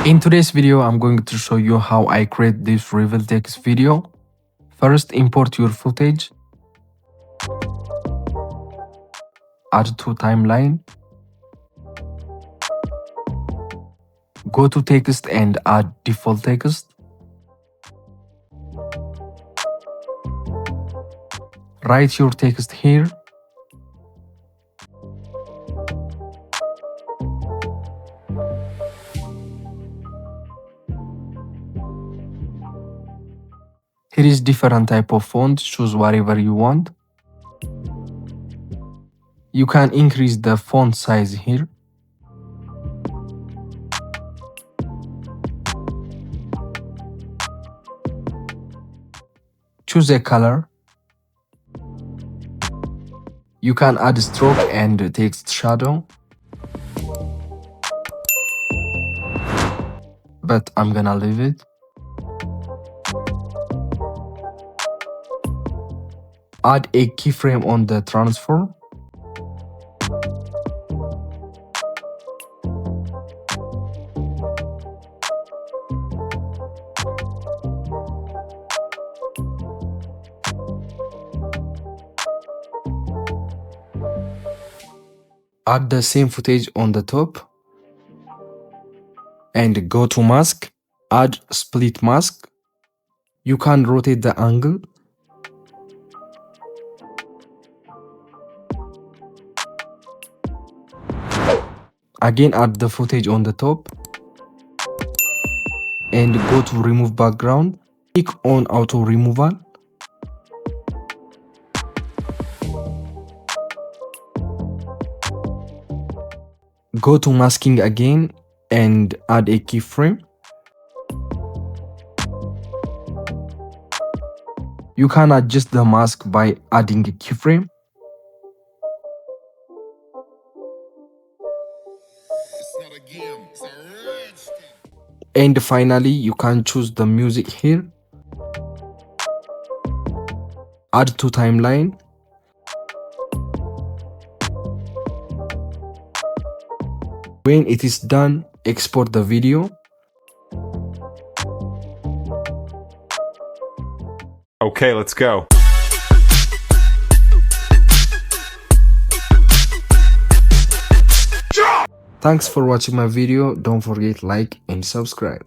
In today's video, I'm going to show you how I create this reveal text video. First, import your footage. Add to timeline. Go to text and add default text. Write your text here. Here is different type of font, choose whatever you want. You can increase the font size here. Choose a color. You can add stroke and text shadow. But I'm gonna leave it. Add a keyframe on the transform. Add the same footage on the top. And go to mask. Add split mask. You can rotate the angle. Again, add the footage on the top. And go to remove background. Click on auto removal. Go to masking again and add a keyframe. You can adjust the mask by adding a keyframe. And finally, you can choose the music here. Add to timeline. When it is done, export the video. Okay, let's go. Thanks for watching my video. Don't forget like and subscribe.